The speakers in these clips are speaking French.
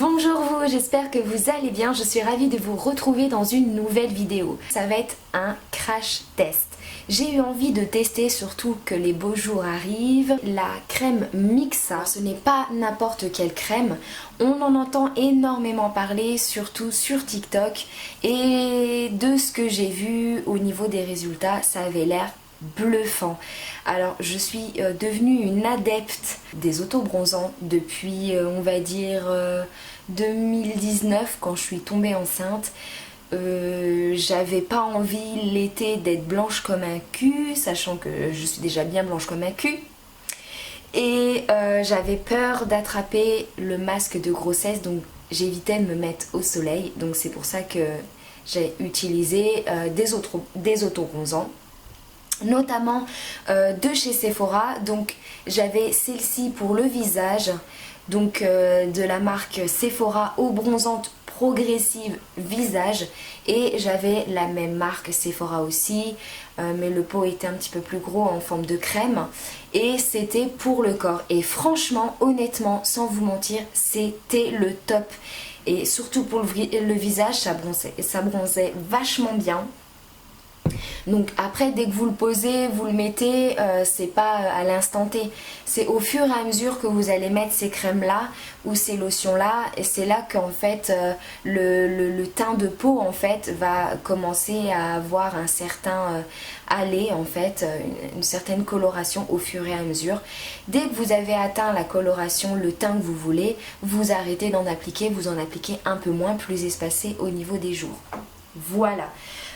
Bonjour vous, j'espère que vous allez bien, je suis ravie de vous retrouver dans une nouvelle vidéo. Ça va être un crash test. J'ai eu envie de tester, surtout que les beaux jours arrivent, la crème Mixa. Ce n'est pas n'importe quelle crème, on en entend énormément parler, surtout sur TikTok. Et de ce que j'ai vu au niveau des résultats, ça avait l'air bluffant. Alors je suis devenue une adepte des autobronzants depuis on va dire 2019 quand je suis tombée enceinte. J'avais pas envie l'été d'être blanche comme un cul, sachant que je suis déjà bien blanche comme un cul. Et j'avais peur d'attraper le masque de grossesse, donc j'évitais de me mettre au soleil. Donc c'est pour ça que j'ai utilisé des autobronzants, notamment de chez Sephora. Donc j'avais celle-ci pour le visage, donc de la marque Sephora eau bronzante progressive visage, et j'avais la même marque Sephora aussi, mais le pot était un petit peu plus gros en forme de crème, et c'était pour le corps. Et franchement, honnêtement, sans vous mentir, c'était le top. Et surtout pour le visage, ça bronzait vachement bien. Donc après, dès que vous le posez, vous le mettez, c'est pas à l'instant T, c'est au fur et à mesure que vous allez mettre ces crèmes là ou ces lotions là, et c'est là qu'en fait le teint de peau en fait va commencer à avoir un certain aller en fait, une certaine coloration au fur et à mesure. Dès que vous avez atteint la coloration, le teint que vous voulez, vous arrêtez d'en appliquer, vous en appliquez un peu moins, plus espacé au niveau des jours. Voilà.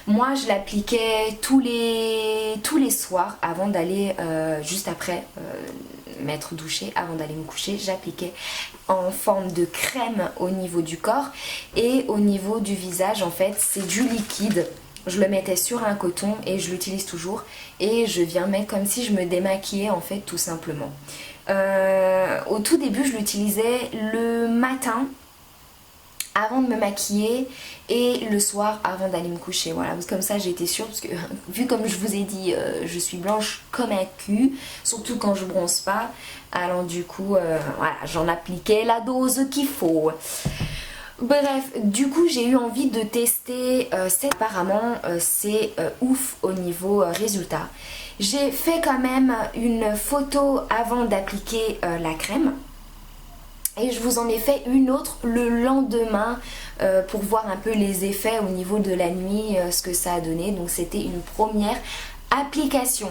Moi je l'appliquais tous les soirs avant d'aller, juste après m'être douchée, avant d'aller me coucher, j'appliquais en forme de crème au niveau du corps, et au niveau du visage en fait c'est du liquide. Je le mettais sur un coton et je l'utilise toujours, et je viens mettre comme si je me démaquillais en fait, tout simplement. Au tout début je l'utilisais le matin avant de me maquiller et le soir avant d'aller me coucher. Voilà, comme ça j'étais sûre, parce que vu comme je vous ai dit, je suis blanche comme un cul, surtout quand je bronze pas. Alors du coup, voilà, j'en appliquais la dose qu'il faut. Bref, du coup j'ai eu envie de tester apparemment c'est ouf au niveau résultat. J'ai fait quand même une photo avant d'appliquer la crème. Et je vous en ai fait une autre le lendemain pour voir un peu les effets au niveau de la nuit, ce que ça a donné. Donc c'était une première application.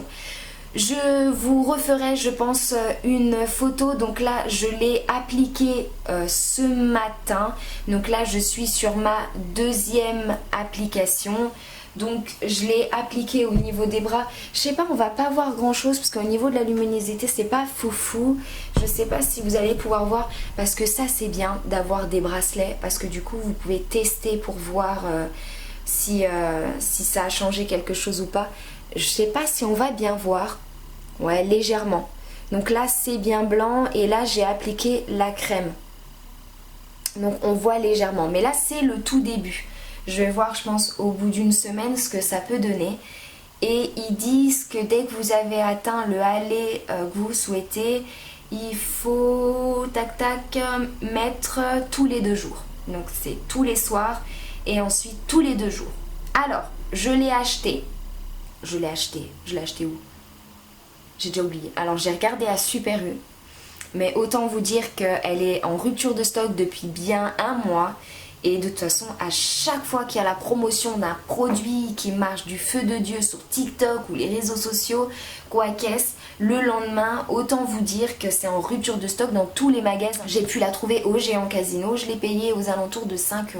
Je vous referai, je pense, une photo. Donc là je l'ai appliquée ce matin. Donc là je suis sur ma deuxième application. Donc je l'ai appliqué au niveau des bras. Je sais pas, on va pas voir grand chose parce qu'au niveau de la luminosité c'est pas foufou. Je sais pas si vous allez pouvoir voir, parce que ça c'est bien d'avoir des bracelets, parce que du coup vous pouvez tester pour voir si ça a changé quelque chose ou pas. Je sais pas si on va bien voir. Ouais, légèrement. Donc là c'est bien blanc, et là j'ai appliqué la crème. Donc on voit légèrement, mais là c'est le tout début. Je vais voir, je pense, au bout d'une semaine ce que ça peut donner. Et ils disent que dès que vous avez atteint le aller que vous souhaitez, il faut mettre tous les 2 jours. Donc c'est tous les soirs et ensuite tous les 2 jours. Alors, je l'ai acheté. Je l'ai acheté où? J'ai déjà oublié. Alors j'ai regardé à Super U. Mais autant vous dire qu'elle est en rupture de stock depuis bien un mois. Et de toute façon, à chaque fois qu'il y a la promotion d'un produit qui marche du feu de Dieu sur TikTok ou les réseaux sociaux, quoi qu'est-ce, le lendemain, autant vous dire que c'est en rupture de stock dans tous les magasins. J'ai pu la trouver au Géant Casino, je l'ai payée aux alentours de 5 €.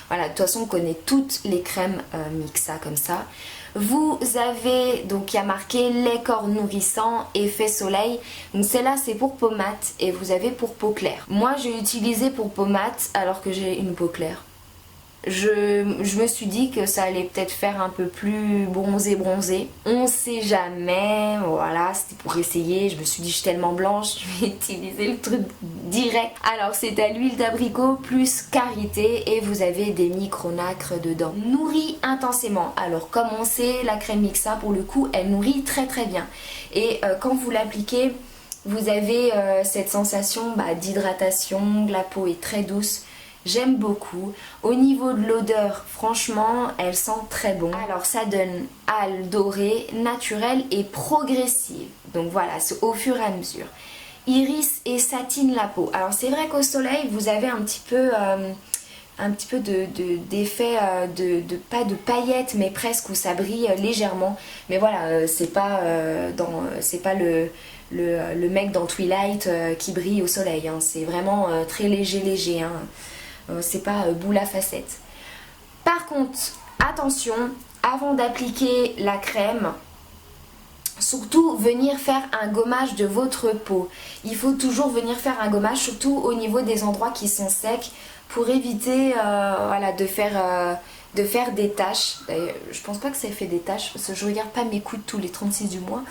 Voilà, de toute façon, on connaît toutes les crèmes Mixa comme ça. Vous avez, donc il y a marqué lait corps nourrissant, effet soleil. Donc celle-là c'est pour peau mate, et vous avez pour peau claire. Moi j'ai utilisé pour peau mate alors que j'ai une peau claire. Je me suis dit que ça allait peut-être faire un peu plus bronzé. On sait jamais, voilà, c'était pour essayer. Je me suis dit, je suis tellement blanche, je vais utiliser le truc direct. Alors c'est à l'huile d'abricot plus karité, et vous avez des micronacres dedans. Nourrit intensément. Alors comme on sait, la crème Mixa pour le coup elle nourrit très très bien. Et quand vous l'appliquez, vous avez cette sensation d'hydratation, la peau est très douce. J'aime beaucoup. Au niveau de l'odeur, franchement, elle sent très bon. Alors ça donne hâle dorée, naturelle et progressive. Donc voilà, c'est au fur et à mesure. Iris et satine la peau. Alors c'est vrai qu'au soleil, vous avez un petit peu d'effet pas de paillettes, mais presque où ça brille légèrement. Mais voilà, c'est pas le mec dans Twilight qui brille au soleil. Hein. C'est vraiment très léger. Hein. C'est pas boule à facettes. Par contre, attention, avant d'appliquer la crème, surtout venir faire un gommage de votre peau. Il faut toujours venir faire un gommage, surtout au niveau des endroits qui sont secs, pour éviter de faire des taches. D'ailleurs, je pense pas que ça fait des taches, parce que je regarde pas mes coudes tous les 36 du mois.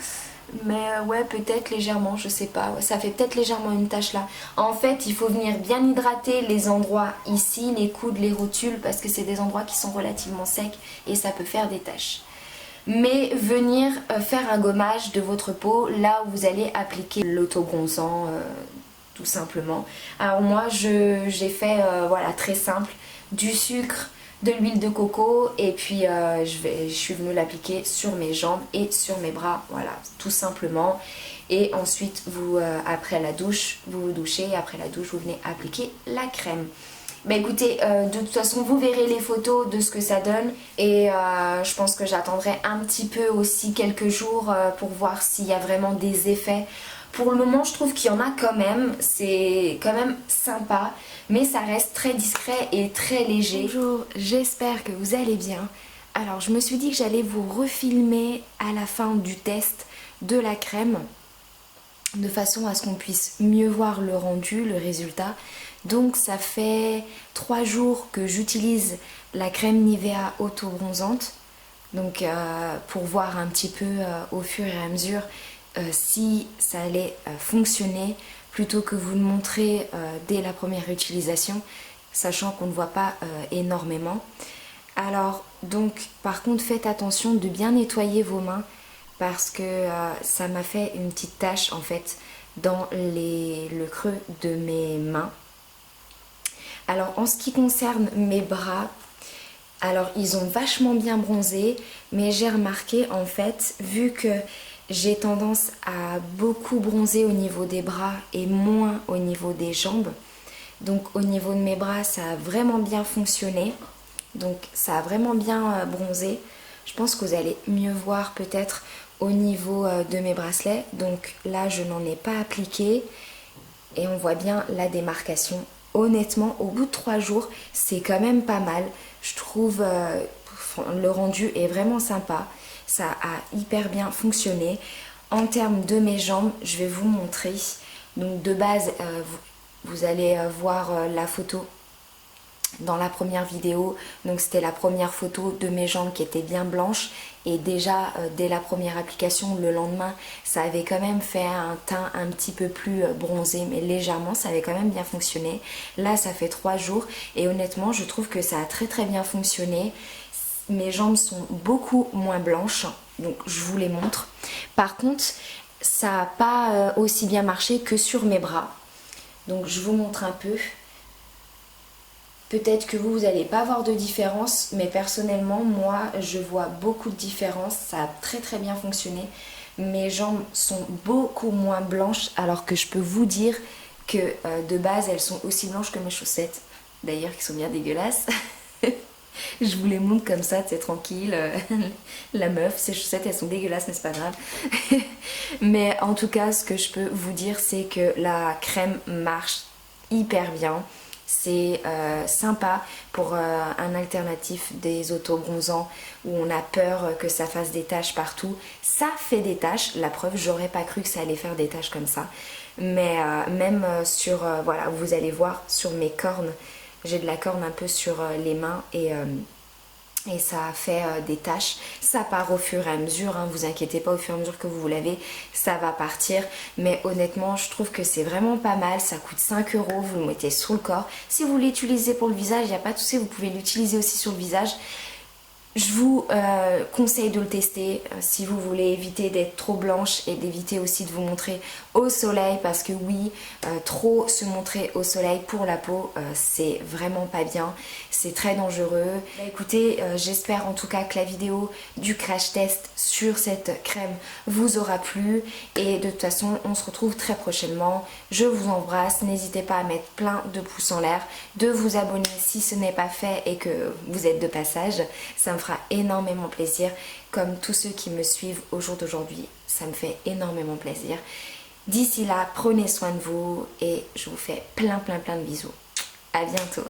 Mais ouais, peut-être légèrement, je sais pas. Ouais, ça fait peut-être légèrement une tache là. En fait, il faut venir bien hydrater les endroits ici, les coudes, les rotules, parce que c'est des endroits qui sont relativement secs et ça peut faire des taches. Mais venir faire un gommage de votre peau là où vous allez appliquer l'autobronzant tout simplement. Alors moi j'ai fait très simple, du sucre, de l'huile de coco et puis je suis venue l'appliquer sur mes jambes et sur mes bras, voilà, tout simplement. Et ensuite après la douche, vous vous douchez et après la douche vous venez appliquer la crème. Bah écoutez, de toute façon vous verrez les photos de ce que ça donne et je pense que j'attendrai un petit peu aussi quelques jours pour voir s'il y a vraiment des effets. Pour le moment je trouve qu'il y en a quand même, c'est quand même sympa, mais ça reste très discret et très léger. Bonjour, j'espère que vous allez bien. Alors je me suis dit que j'allais vous refilmer à la fin du test de la crème, de façon à ce qu'on puisse mieux voir le rendu, le résultat. Donc ça fait 3 jours que j'utilise la crème Nivea auto-bronzante. Donc pour voir un petit peu au fur et à mesure si ça allait fonctionner, plutôt que vous le montrer dès la première utilisation, sachant qu'on ne voit pas énormément. Alors donc par contre faites attention de bien nettoyer vos mains, parce que ça m'a fait une petite tache en fait dans le creux de mes mains. Alors en ce qui concerne mes bras, alors ils ont vachement bien bronzé, mais j'ai remarqué en fait, vu que j'ai tendance à beaucoup bronzer au niveau des bras et moins au niveau des jambes, donc au niveau de mes bras ça a vraiment bien fonctionné, donc ça a vraiment bien bronzé. Je pense que vous allez mieux voir peut-être au niveau de mes bracelets. Donc là je n'en ai pas appliqué et on voit bien la démarcation. Honnêtement au bout de 3 jours c'est quand même pas mal. Je trouve le rendu est vraiment sympa. Ça a hyper bien fonctionné. En termes de mes jambes, je vais vous montrer. Donc de base vous allez voir la photo dans la première vidéo. Donc c'était la première photo de mes jambes qui étaient bien blanches, et déjà dès la première application le lendemain ça avait quand même fait un teint un petit peu plus bronzé, mais légèrement, ça avait quand même bien fonctionné. Là ça fait 3 jours et honnêtement je trouve que ça a très très bien fonctionné. Mes jambes sont beaucoup moins blanches, donc je vous les montre. Par contre ça n'a pas aussi bien marché que sur mes bras, donc je vous montre un peu. Peut-être que vous n'allez pas voir de différence, mais personnellement, moi, je vois beaucoup de différence. Ça a très très bien fonctionné. Mes jambes sont beaucoup moins blanches, alors que je peux vous dire que de base, elles sont aussi blanches que mes chaussettes. D'ailleurs, qui sont bien dégueulasses. Je vous les montre comme ça, c'est tranquille. La meuf, ses chaussettes, elles sont dégueulasses, mais c'est pas grave. Mais en tout cas, ce que je peux vous dire, c'est que la crème marche hyper bien. C'est sympa pour un alternatif des autobronzants où on a peur que ça fasse des taches partout. Ça fait des taches, la preuve, j'aurais pas cru que ça allait faire des taches comme ça. Mais même sur, voilà, vous allez voir sur mes cornes, j'ai de la corne un peu sur les mains et ça a fait des taches. Ça part au fur et à mesure, hein, vous inquiétez pas, au fur et à mesure que vous vous lavez, ça va partir. Mais honnêtement, je trouve que c'est vraiment pas mal. Ça coûte 5 €, vous le mettez sur le corps. Si vous l'utilisez pour le visage, il n'y a pas de souci, vous pouvez l'utiliser aussi sur le visage. Je vous conseille de le tester si vous voulez éviter d'être trop blanche et d'éviter aussi de vous montrer au soleil, parce que oui, trop se montrer au soleil pour la peau, c'est vraiment pas bien, c'est très dangereux. Bah, écoutez, j'espère en tout cas que la vidéo du crash test sur cette crème vous aura plu, et de toute façon on se retrouve très prochainement. Je vous embrasse, n'hésitez pas à mettre plein de pouces en l'air, de vous abonner si ce n'est pas fait et que vous êtes de passage, ça me fera énormément plaisir, comme tous ceux qui me suivent au jour d'aujourd'hui, ça me fait énormément plaisir. D'ici là, prenez soin de vous et je vous fais plein de bisous. À bientôt.